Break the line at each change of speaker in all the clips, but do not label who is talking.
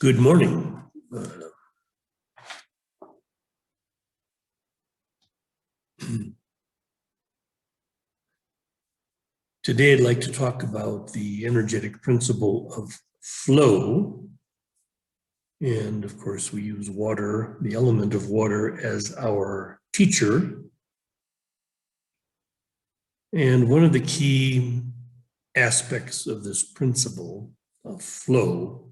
Good morning. Today I'd like to talk about the energetic principle of flow. And of course, we use water, the element of water, as our teacher. And one of the key aspects of this principle of flow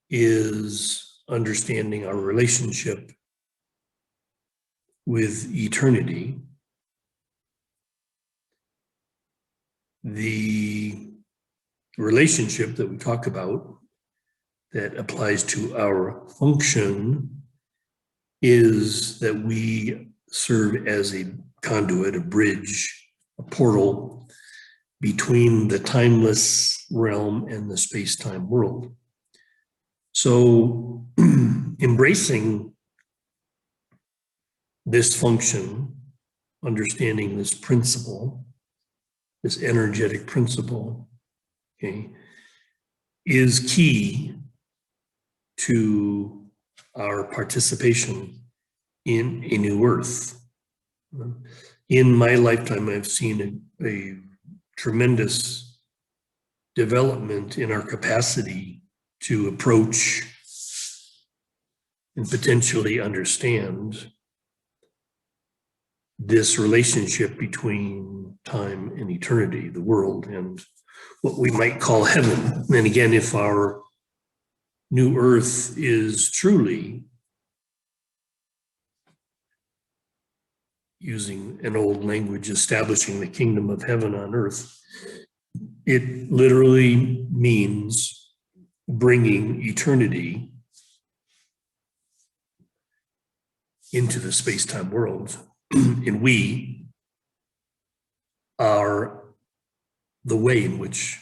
is understanding our relationship with eternity. The relationship that we talk about that applies to our function is that we serve as a conduit, a bridge, a portal between the timeless realm and the space-time world. So embracing this function, understanding this principle, this energetic principle, okay, is key to our participation in a new earth. In my lifetime, I've seen a tremendous development in our capacity to approach and potentially understand this relationship between time and eternity, the world, and what we might call heaven. And again, if our new earth is truly, using an old language, establishing the kingdom of heaven on earth, it literally means bringing eternity into the space-time world. And we are the way in which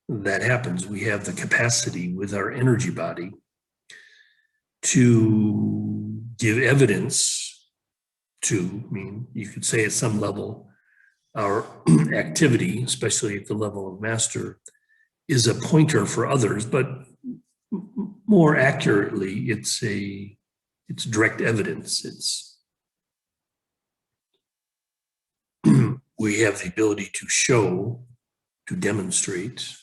that happens. We have the capacity with our energy body to give evidence to, I mean, you could say at some level, our activity, especially at the level of master, is a pointer for others, but more accurately, it's direct evidence. We have the ability to show, to demonstrate,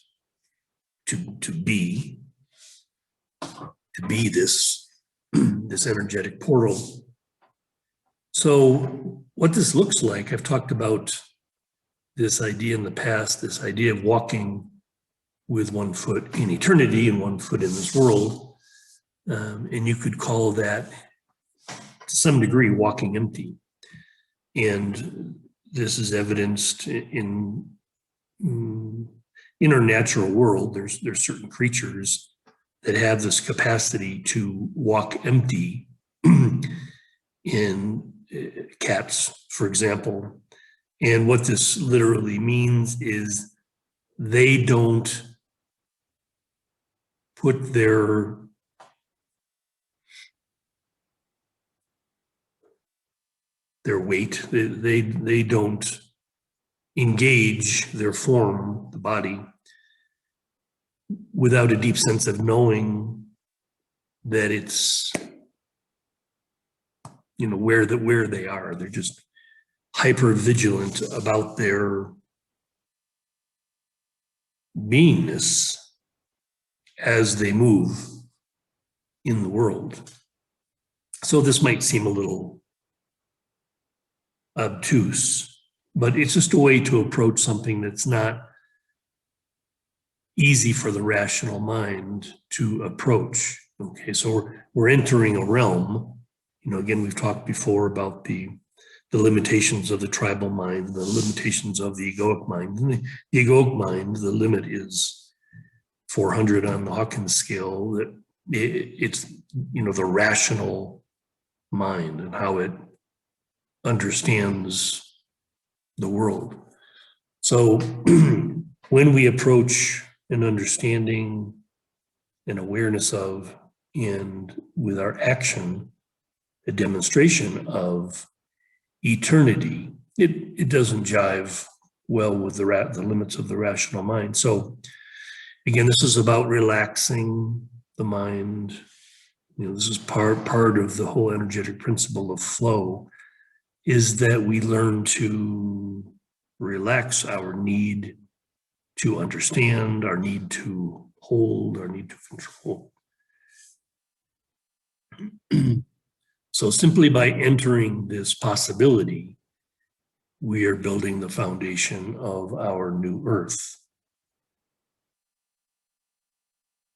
to be this energetic portal. So what this looks like, I've talked about this idea in the past, this idea of walking with one foot in eternity and one foot in this world. And you could call that, to some degree, walking empty. And this is evidenced in our natural world. There's certain creatures that have this capacity to walk empty. In cats, for example. And what this literally means is they don't put their weight, they don't engage their form, the body, without a deep sense of knowing that it's, you know, where they are. They're just hyper vigilant about their beingness as they move in the world. So this might seem a little obtuse, but it's just a way to approach something that's not easy for the rational mind to approach. Okay, so we're entering a realm. You know, again, we've talked before about the limitations of the tribal mind, the limitations of the egoic mind. And the egoic mind, the limit is 400 on the Hawkins scale. That it's, you know, the rational mind and how it understands the world. So when we approach an understanding, an awareness of, and with our action, a demonstration of eternity, it doesn't jive well with the limits of the rational mind. So again, this is about relaxing the mind. This is part of the whole energetic principle of flow, is that we learn to relax our need to understand, our need to hold, our need to control. So simply by entering this possibility, we are building the foundation of our new earth.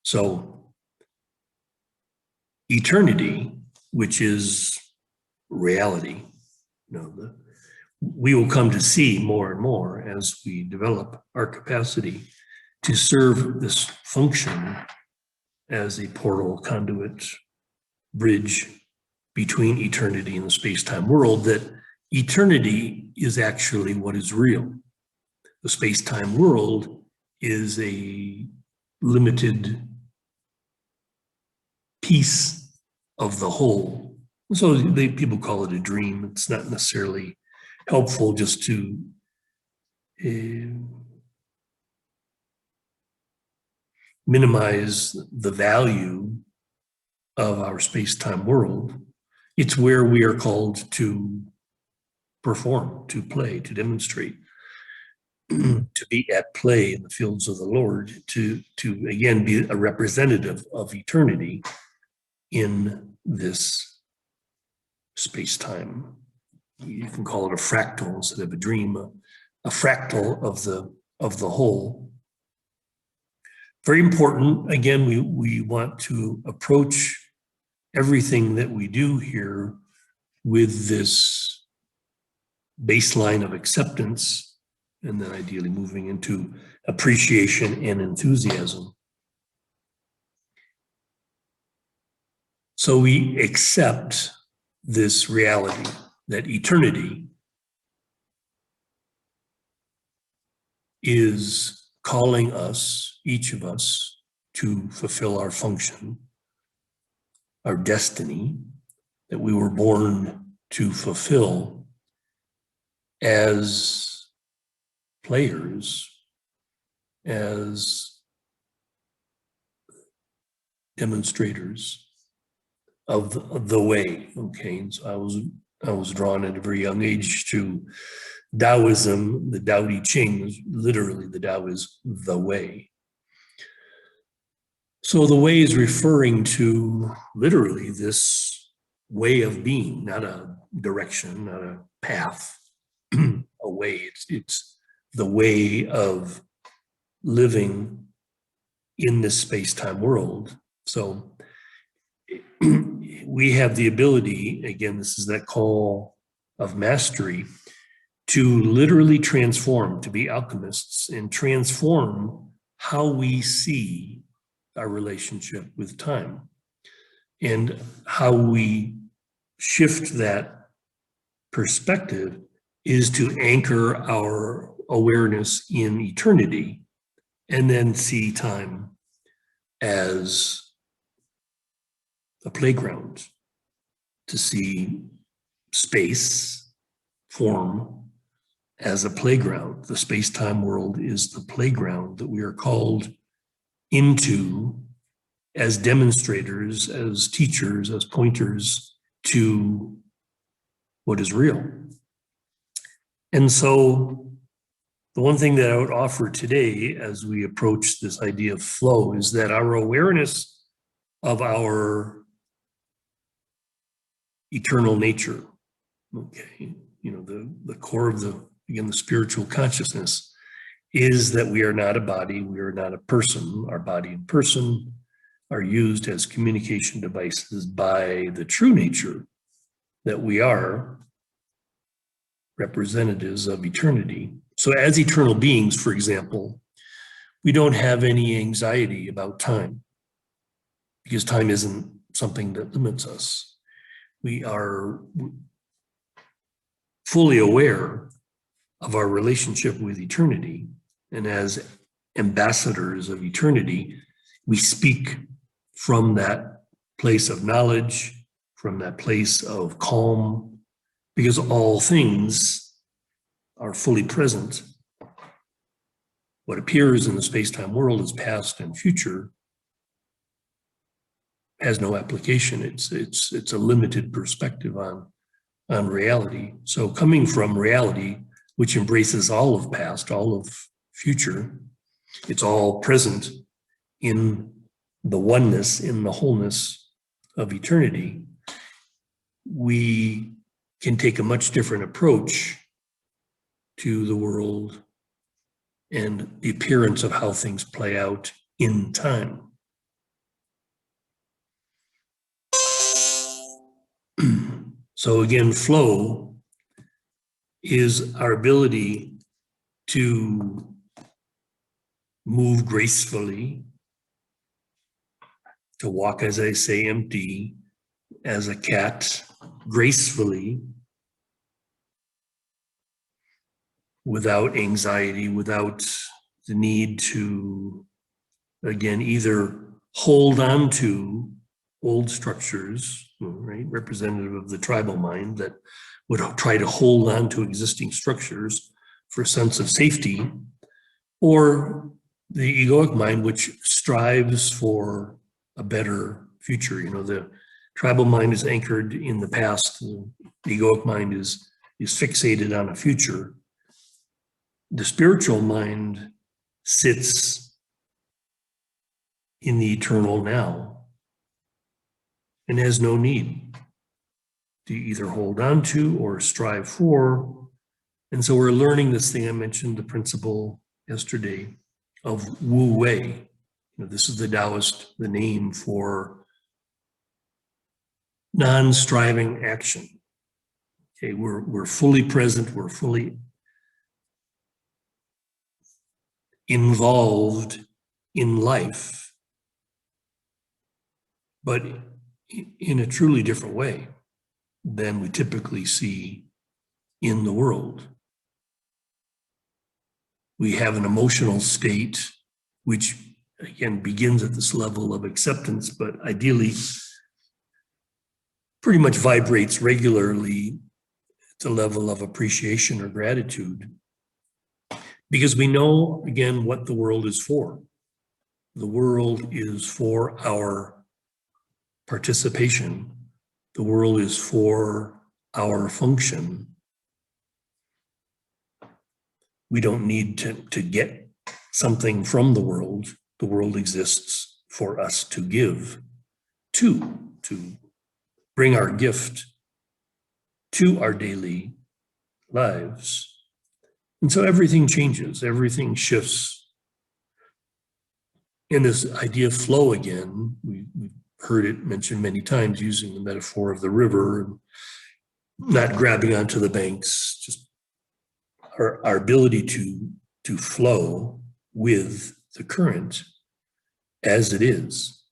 So eternity, which is reality, we will come to see more and more as we develop our capacity to serve this function as a portal, conduit, bridge between eternity and the space-time world, that eternity is actually what is real. The space-time world is a limited piece of the whole. So people call it a dream. It's not necessarily helpful just to minimize the value of our space-time world. It's where we are called to perform, to play, to demonstrate, to be at play in the fields of the Lord, to again be a representative of eternity in this space-time. You can call it a fractal instead of a dream, a fractal of the whole. Very important. Again, we want to approach everything that we do here with this baseline of acceptance, and then ideally moving into appreciation and enthusiasm. So we accept this reality that eternity is calling us, each of us, to fulfill our function, our destiny that we were born to fulfill as players, as demonstrators of the way. Okay, and so I was drawn at a very young age to Taoism. The Tao Te Ching is literally, the Tao is the way. So the way is referring to literally this way of being, not a direction, not a path, a way. It's the way of living in this space-time world. So we have the ability, again, this is that call of mastery, to literally transform, to be alchemists and transform how we see our relationship with time and how we shift that perspective is to anchor our awareness in eternity and then see time as a playground, to see space, form as a playground. The space-time world is the playground that we are called into as demonstrators, as teachers, as pointers to what is real. And so the one thing that I would offer today as we approach this idea of flow is that our awareness of our eternal nature, okay, the core of the spiritual consciousness is that we are not a body, we are not a person. Our body and person are used as communication devices by the true nature that we are representatives of eternity. So as eternal beings, for example, we don't have any anxiety about time because time isn't something that limits us. We are fully aware of our relationship with eternity. And as ambassadors of eternity, we speak from that place of knowledge, from that place of calm, because all things are fully present. What appears in the space-time world is past and future, has no application. It's a limited perspective on reality. So coming from reality, which embraces all of past, all of future, it's all present in the oneness, in the wholeness of eternity, we can take a much different approach to the world and the appearance of how things play out in time. So again, flow is our ability to move gracefully, to walk, as I say, empty, as a cat, gracefully, without anxiety, without the need to, again, either hold on to old structures, right, representative of the tribal mind that would try to hold on to existing structures for a sense of safety, or the egoic mind, which strives for a better future. You know, the tribal mind is anchored in the past. The egoic mind is fixated on a future. The spiritual mind sits in the eternal now and has no need to either hold on to or strive for. And so we're learning this thing. I mentioned the principle yesterday of Wu Wei. You know, this is the Taoist, the name for non-striving action. Okay, we're fully present, we're fully involved in life, but in a truly different way than we typically see in the world. We have an emotional state which, again, begins at this level of acceptance, but ideally pretty much vibrates regularly at the level of appreciation or gratitude, because we know, again, what the world is for. The world is for our participation. The world is for our function. We don't need to get something from the world. The world exists for us to give to bring our gift to our daily lives. And so everything changes, everything shifts. And this idea of flow, again, we've heard it mentioned many times using the metaphor of the river, and not grabbing onto the banks, just our ability to flow with the current as it is.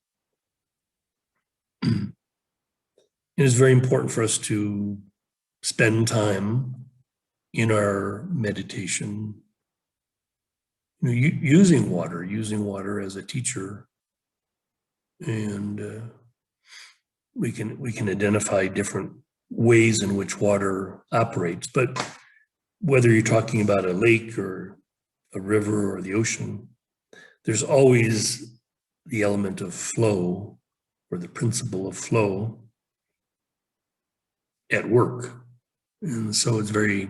It is very important for us to spend time in our meditation, you know, using water as a teacher, and we can identify different ways in which water operates. But whether you're talking about a lake or a river or the ocean, there's always the element of flow, or the principle of flow, at work. And so it's very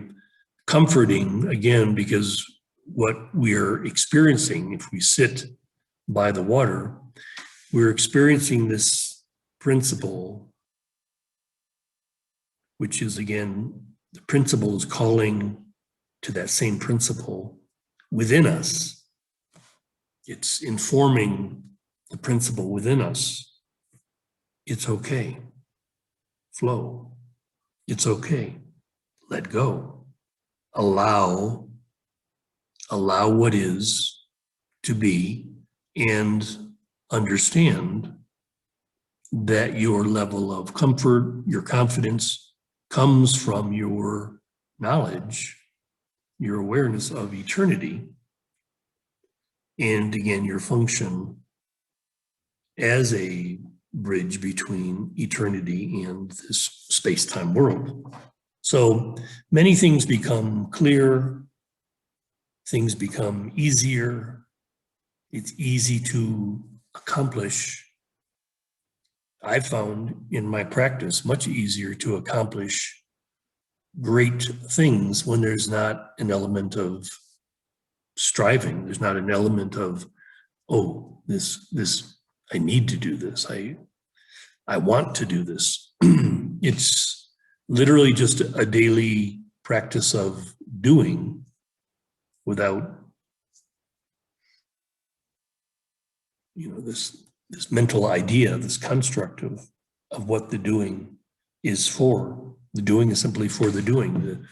comforting, again, because what we're experiencing, if we sit by the water, we're experiencing this principle, which is, again, the principle is calling to that same principle within us. It's informing the principle within us. It's okay. Flow. It's okay. Let go. Allow what is to be, and understand that your level of comfort, your confidence, comes from your knowledge, your awareness of eternity, and again, your function as a bridge between eternity and this space-time world. So many things become clear, things become easier. It's easy to accomplish I found in my practice much easier to accomplish great things when there's not an element of striving. There's not an element of, oh, this, I need to do this. I want to do this. It's literally just a daily practice of doing without, this mental idea, this construct of what the doing is for. The doing is simply for the doing.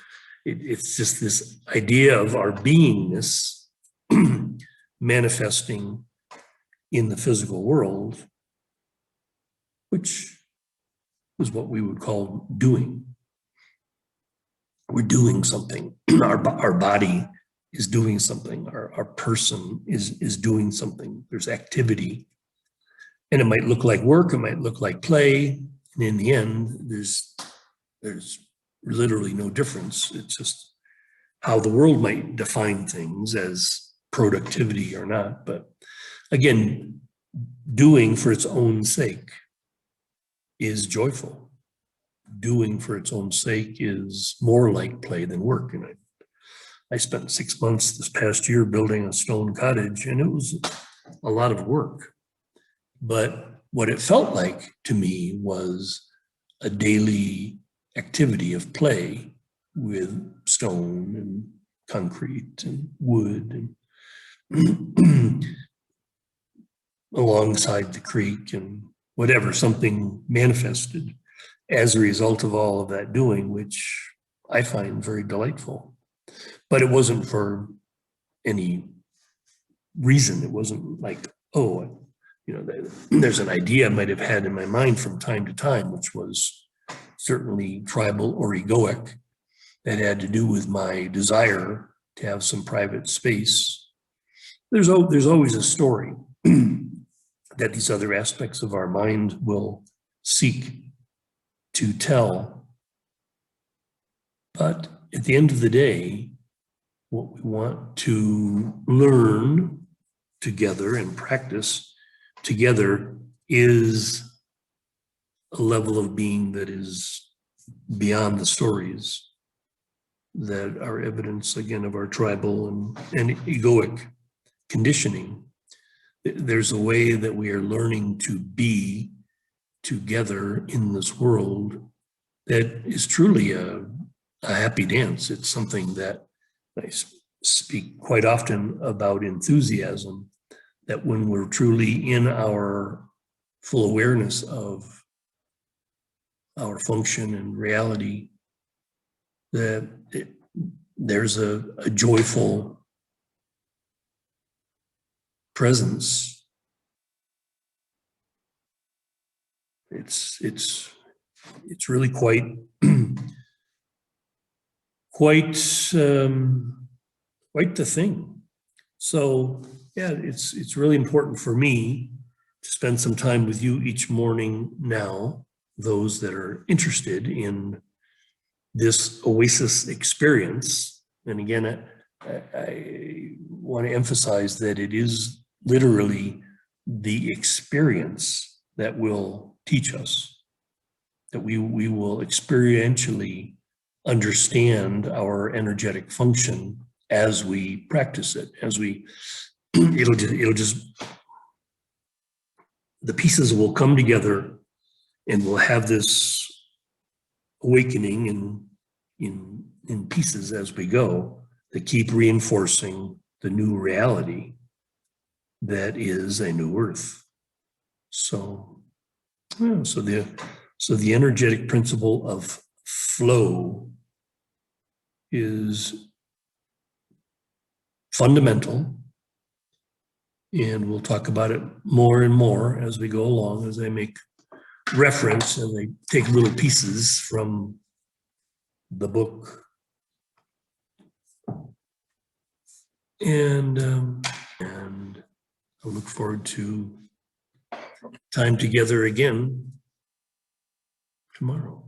It's just this idea of our beingness manifesting in the physical world, which is what we would call doing. We're doing something. Our body is doing something. Our person is doing something. There's activity. And it might look like work, it might look like play. And in the end, there's literally no difference. It's just how the world might define things as productivity or not. But again, doing for its own sake is joyful. Doing for its own sake is more like play than work. And I spent 6 months this past year building a stone cottage, and it was a lot of work. But what it felt like to me was a daily activity of play with stone and concrete and wood and alongside the creek and whatever, something manifested as a result of all of that doing, which I find very delightful. But it wasn't for any reason. It wasn't like, oh, there's an idea I might have had in my mind from time to time, which was certainly tribal or egoic, that had to do with my desire to have some private space. There's always a story that these other aspects of our mind will seek to tell. But at the end of the day, what we want to learn together and practice together is a level of being that is beyond the stories that are evidence, again, of our tribal and egoic conditioning. There's a way that we are learning to be together in this world that is truly a happy dance. It's something that I speak quite often about enthusiasm, that when we're truly in our full awareness of our function and reality, that there's a joyful presence. It's really quite quite the thing. So yeah, it's really important for me to spend some time with you each morning now, those that are interested in this OASIS experience. And again, I want to emphasize that it is literally the experience that will teach us, that we will experientially understand our energetic function as we practice it, as we, it'll just, the pieces will come together and we'll have this awakening in pieces as we go that keep reinforcing the new reality that is a new earth. So, yeah, so the energetic principle of flow is fundamental, and we'll talk about it more and more as we go along, as I make reference and I take little pieces from the book. And I look forward to time together again tomorrow.